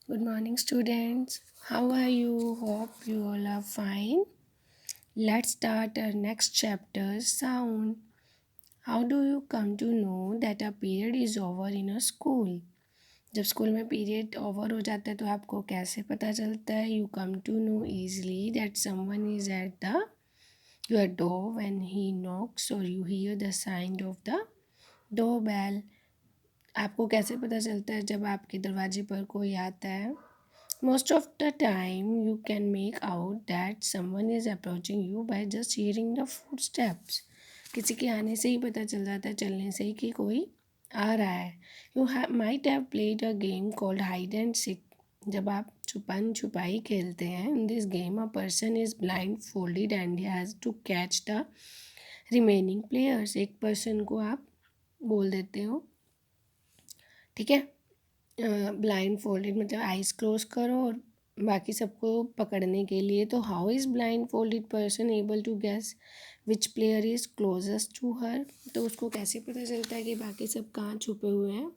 Good morning, students. How are you? Hope you all are fine. Let's start our next chapter sound. How do you come to know that a period is over in a school? जब school में period over हो जाता है तो आपको कैसे पता चलता है? You come to know easily that someone is at the your door when he knocks or you hear the sound of the doorbell. आपको कैसे पता चलता है जब आपके दरवाजे पर कोई आता है? Most of the time, you can make out that someone is approaching you by just hearing the footsteps. किसी के आने से ही पता चल जाता है, चलने से ही कि कोई आ रहा है. Might have played a game called hide and seek. जब आप छुपन छुपाई खेलते हैं, in this game a person is blindfolded and he has to catch the remaining players. एक person को आप बोल देते हो, ठीक है. ब्लाइंड फोल्डेड मतलब आइज़ क्लोज करो और बाकी सबको पकड़ने के लिए. तो how is blindfolded person able to guess which player is closest to her? तो उसको कैसे पता चलता है कि बाकी सब कहाँ छुपे हुए हैं?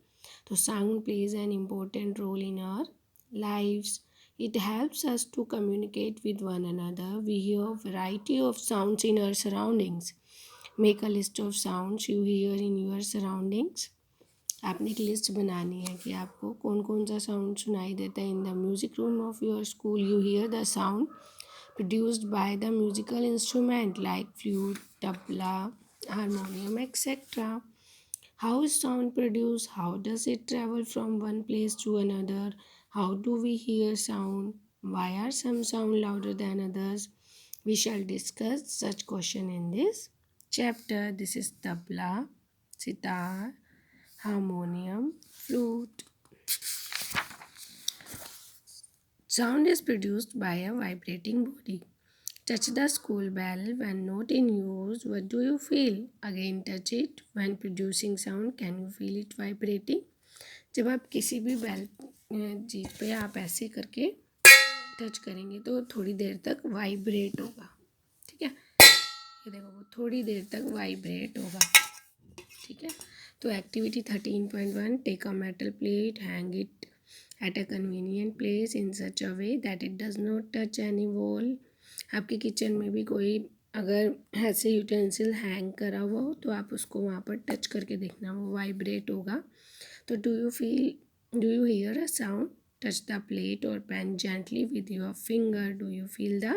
तो sound plays an important role in our lives. It helps us to communicate with one another. We hear a variety of sounds in our surroundings. Make a list of sounds you hear in your surroundings. आपने एक list बनानी है कि आपको कौन कौन सा sound सुनाई देता है. In the music room of your school you here the sound produced by the musical instrument like flute, tabla, harmonium, etc. How is sound produced? How does it travel from one place to another? How do we hear sound? Why are some sound louder than others? We shall discuss such question in this chapter. This is tabla, sitar, harmonium, flute. Sound is produced by a vibrating body. Touch the school bell when not in use. What do you feel? Again touch it. When producing sound, can you feel it vibrating? जब आप किसी भी bell चीज़ पे आप ऐसे करके touch करेंगे तो थोड़ी देर तक वाइब्रेट होगा. ठीक है, ये देखो वो थोड़ी देर तक वाइब्रेट होगा. ठीक है, तो activity 13.1, take a metal plate, hang it at a convenient place in such a way that it does not touch any wall. आपके किचन में भी कोई अगर ऐसे यूटेंसिल हैंग करा हुआ हो तो आप उसको वहाँ पर टच करके देखना, वो वाइब्रेट होगा. तो do you hear a sound? Touch the plate or pan gently with your finger. Do you feel the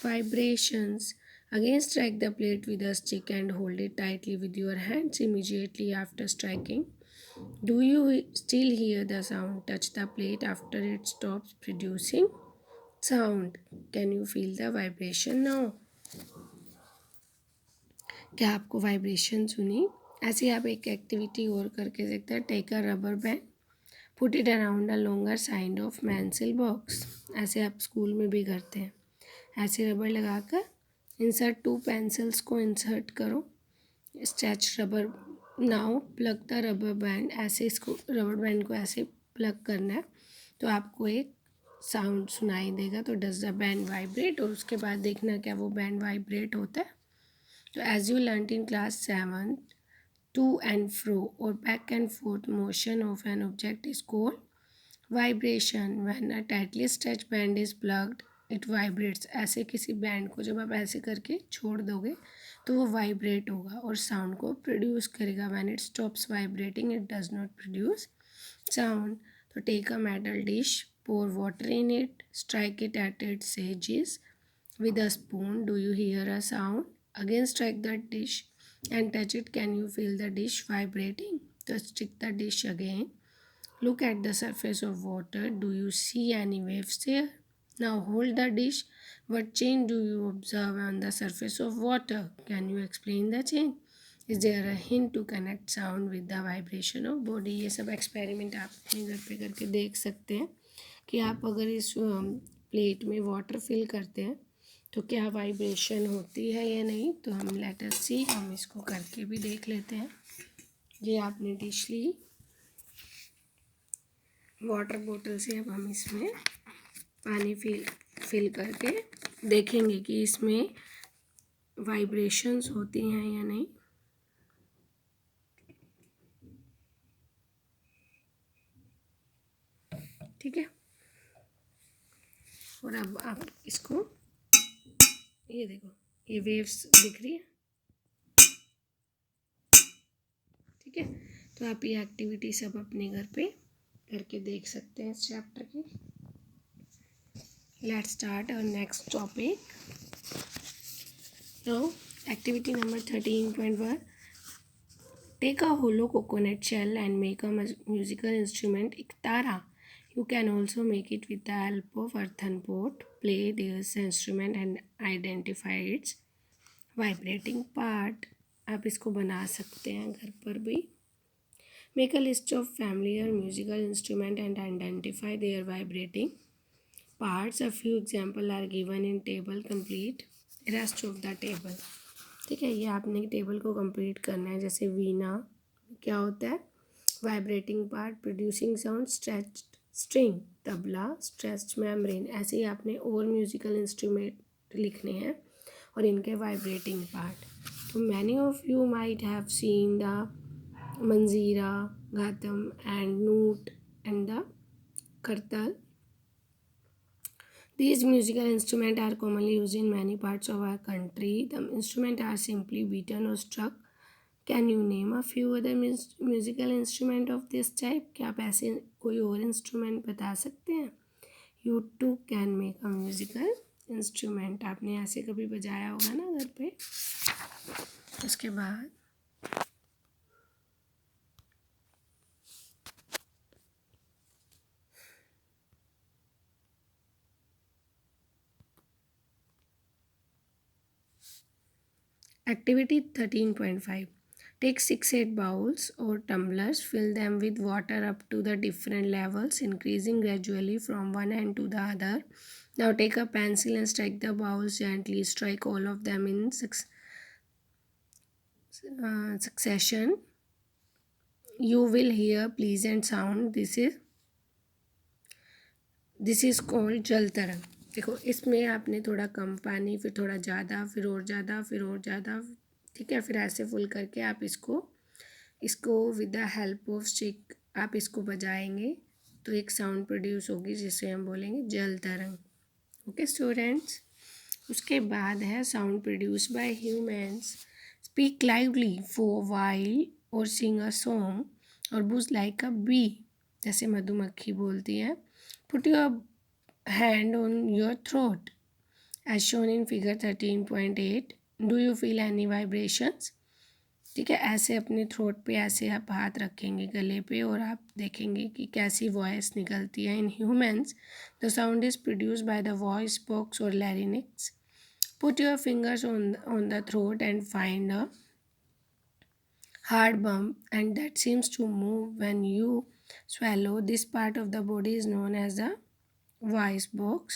vibrations? Again, strike the plate with a stick and hold it tightly with your hands immediately after striking. Do you still hear the sound? Touch the plate after it stops producing sound. Can you feel the vibration now? क्या आपको vibration सुनी? ऐसे आप एक activity और करके देखते हैं. Take a rubber band, put it around a longer side of pencil box. ऐसे आप स्कूल में भी करते हैं. ऐसे रबर लगाकर इंसर्ट 2 पेंसिल्स को इंसर्ट करो. Stretch rubber. Now plug the rubber band. ऐसे इसको रबर बैंड को ऐसे प्लग करना है तो आपको एक साउंड सुनाई देगा. तो डज द बैंड वाइब्रेट? और उसके बाद देखना क्या वो बैंड वाइब्रेट होता है. तो as you learn in class 7, to and fro or back and forth motion of an object is called vibration. When a tightly stretch band is plucked it vibrates. ऐसे किसी बैंड को जब आप ऐसे करके छोड़ दोगे तो वो वाइब्रेट होगा और साउंड को प्रोड्यूस करेगा. When it stops vibrating it does not produce sound. तो take a metal dish, pour water in it, strike it at its edges with a spoon. Do you hear a sound? Again strike the dish and touch it. Can you feel the dish vibrating? So stick the dish again. Look at the surface of water. Do you see any waves there? Now hold the dish. What change do you observe on the surface of water? Can you explain the change? Is there a hint to connect sound with the vibration of body? ये सब experiment आप अपने घर पे करके देख सकते हैं कि आप अगर इस प्लेट में वाटर फिल करते हैं तो क्या वाइब्रेशन होती है या नहीं. तो हम लेट अस सी, हम इसको करके भी देख लेते हैं. ये आपने डिश ली वाटर बोतल से. अब हम इसमें पानी फिल करके देखेंगे कि इसमें वाइब्रेशंस होती हैं या नहीं. ठीक है। और अब आप इसको, ये देखो, ये वेव्स दिख रही है, ठीक है। तो आप ये एक्टिविटी सब अपने घर पे करके देख सकते हैं इस चैप्टर की। Let's start our next topic now. Activity number 13.1, take a hollow coconut shell and make a musical instrument iktara. You can also make it with the help of earthen pot. Play this instrument and identify its vibrating part. आप इसको बना सकते हैं घर पर भी। Make a list of familiar musical instrument and identify their vibrating parts. A few examples are given in table. Complete rest of the table. ठीक है, ये आपने टेबल को कंप्लीट करना है। जैसे वीणा क्या होता है, vibrating part, producing sound, stretched string, tabla, stretched membrane. ऐसे ही आपने और म्यूजिकल इंस्ट्रूमेंट लिखने हैं और इनके वाइब्रेटिंग पार्ट। तो many of you might have seen the मंजीरा, घातम एंड नूट एंड द करताल. These musical instruments are commonly used in many parts of our country. The instruments are simply beaten or struck. Can you name a few other musical instruments of this type? क्या आप ऐसे कोई और instrument बता सकते हैं? You too can make a musical instrument. आपने ऐसे कभी बजाया होगा ना घर पे। उसके बाद Activity 13.5. Take 6-8 bowls or tumblers, fill them with water up to the different levels, increasing gradually from one end to the other. Now take a pencil and strike the bowls gently. Strike all of them in succession. You will hear pleasant sound. This is called जल तरंग. देखो, इसमें आपने थोड़ा कम पानी, फिर थोड़ा ज़्यादा, फिर और ज़्यादा, फिर और ज़्यादा, ठीक है। फिर ऐसे फुल करके आप इसको with the help of stick आप इसको बजाएंगे तो एक साउंड प्रोड्यूस होगी जिसे हम बोलेंगे जल तरंग। ओके स्टूडेंट्स, उसके बाद है sound produce by humans. Speak loudly for while और सिंग अ सॉन्ग और बुज लाइक अ बी, जैसे मधुमक्खी बोलती है। Put your hand on your throat as shown in figure 13.8. Do you feel any vibrations? ठीक है, ऐसे अपने थ्रोट पे ऐसे आप हाथ रखेंगे गले पे और आप देखेंगे कि कैसी वॉइस निकलती है। In humans the sound is produce by the voice box or larynx. Put your fingers on the throat and find a hard bump and that seems to move when you swallow. This part of the body is known as the voice box.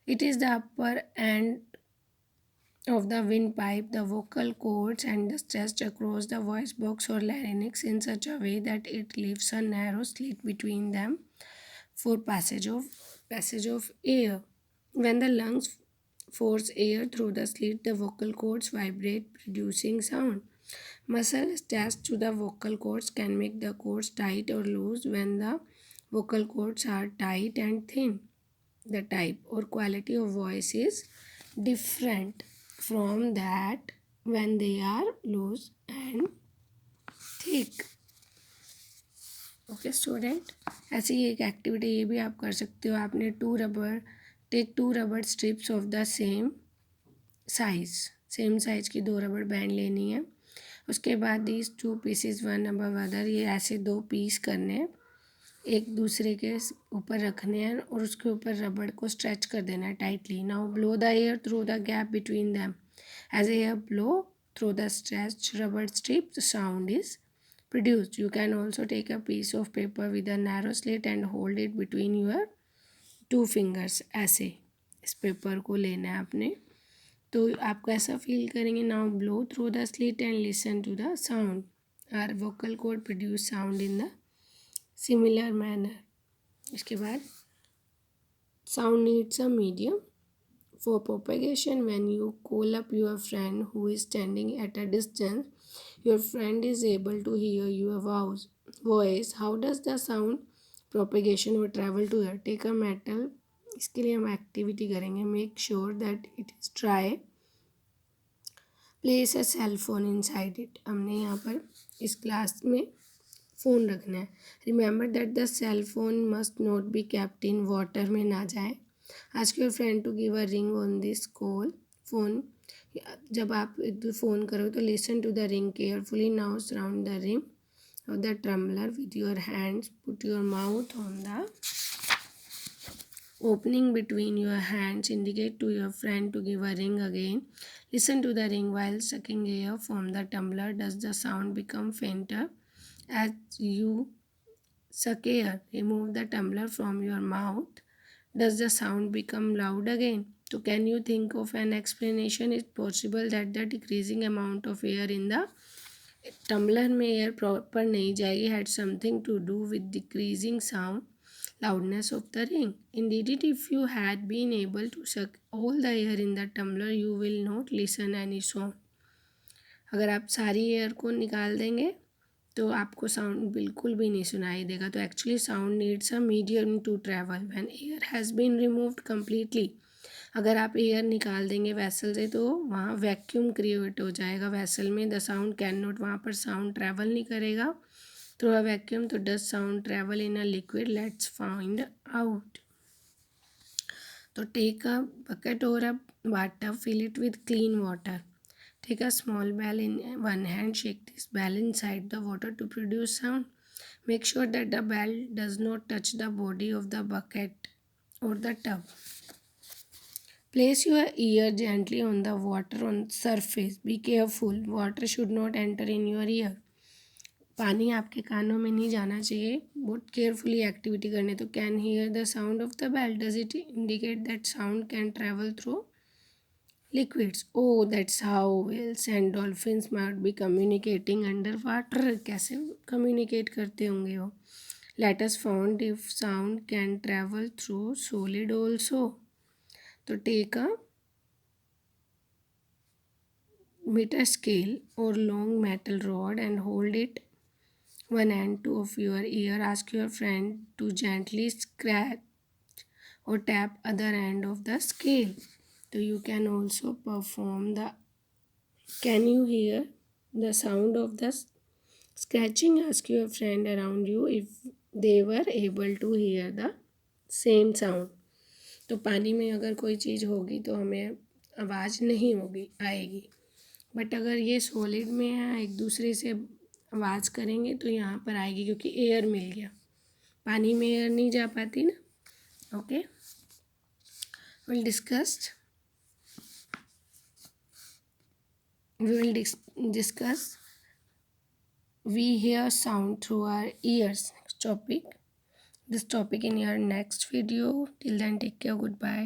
It is the upper end of the windpipe. The vocal cords and the stretched across the voice box or larynx in such a way that it leaves a narrow slit between them for passage of air. When the lungs force air through the slit, the vocal cords vibrate, producing sound. Muscles attached to the vocal cords can make the cords tight or loose. When the vocal cords are tight and thin, the type or quality of voice is different from that when they are loose and thick. Okay student, ऐसी ही एक activity ये भी आप कर सकते हो। आपने take 2 rubber strips of the same size की 2 रबर बैंड लेनी है। उसके बाद these 2 pieces one above other, ये ऐसे 2 पीस करने हैं, एक दूसरे के ऊपर रखने हैं और उसके ऊपर रबड़ को स्ट्रेच कर देना है tightly. Now blow the air through the gap between them. As air blow through the stretch rubber strip, the sound is produced. You can also take a piece of paper with a narrow slit and hold it between your 2 fingers. ऐसे इस paper को लेना है आपने, तो आप कैसा feel करेंगे. Now blow through the slit and listen to the sound. Are vocal cord produce sound in the similar manner. इसके बाद sound needs a medium for propagation. When you call up your friend who is standing at a distance, your friend is able to hear your voice. How does the sound propagation or travel to air. Take a metal, इसके लिए हम activity करेंगे। Make sure that it is dry, place a cell phone inside it. हमने यहाँ पर इस glass में phone रखना है। Remember that the cell phone must not be kept in water, में ना जाए। Ask your friend to give a ring on this call phone. जब आप फ़ोन करो तो listen to the ring carefully. Now surround the rim of the tumbler with your hands. Put your mouth on the opening between your hands. Indicate to your friend to give a ring again. Listen to the ring while sucking air from the tumbler. Does the sound become fainter as you suck air? Remove the tumbler from your mouth. Does the sound become loud again? So can you think of an explanation? It's possible that the decreasing amount of air in the tumbler में air proper नहीं जाएगी, had something to do with decreasing sound loudness of the ring. Indeed, if you had been able to suck all the air in the tumbler, you will not listen any sound. अगर आप सारी air को निकाल देंगे तो आपको sound बिल्कुल भी नहीं सुनाई देगा। तो actually sound needs a medium to travel when air has been removed completely. अगर आप एयर निकाल देंगे वैसल से तो वहाँ वैक्यूम क्रिएट हो जाएगा वैसल में। द साउंड कैन नॉट, वहाँ पर साउंड ट्रैवल नहीं करेगा थ्रू अ वैक्यूम। तो does sound travel in a liquid? Let's find out. तो टेक अ बकेट और a water, fill it with clean water. Take a small bell in one hand, shake this bell inside the water to produce sound. Make sure that the bell does not touch the body of the bucket or the tub. Place your ear gently on the water on surface. Be careful, water should not enter in your ear. पानी आपके कानों में नहीं जाना चाहिए, बहुत carefully activity करने। तो can hear the sound of the bell, does it indicate that sound can travel through liquids? Oh that's how whales and dolphins might be communicating under water. कैसे कम्युनिकेट करते होंगे वो? Let us found if sound can travel through solid also. तो take a meter scale or long metal rod and hold it one end to of your ear. Ask your friend to gently scratch or tap other end of the scale. So you can also perform the, can you hear the sound of the scratching? Ask your friend around you if they were able to hear the same sound. तो पानी में अगर कोई चीज़ होगी तो हमें आवाज़ नहीं होगी आएगी, बट अगर ये सॉलिड में है एक दूसरे से आवाज़ करेंगे तो यहाँ पर आएगी क्योंकि एयर मिल गया। पानी में एयर नहीं जा पाती ना। Okay, will discuss we hear sound through our ears. Next topic, this topic in your next video. Till then, take care. Goodbye.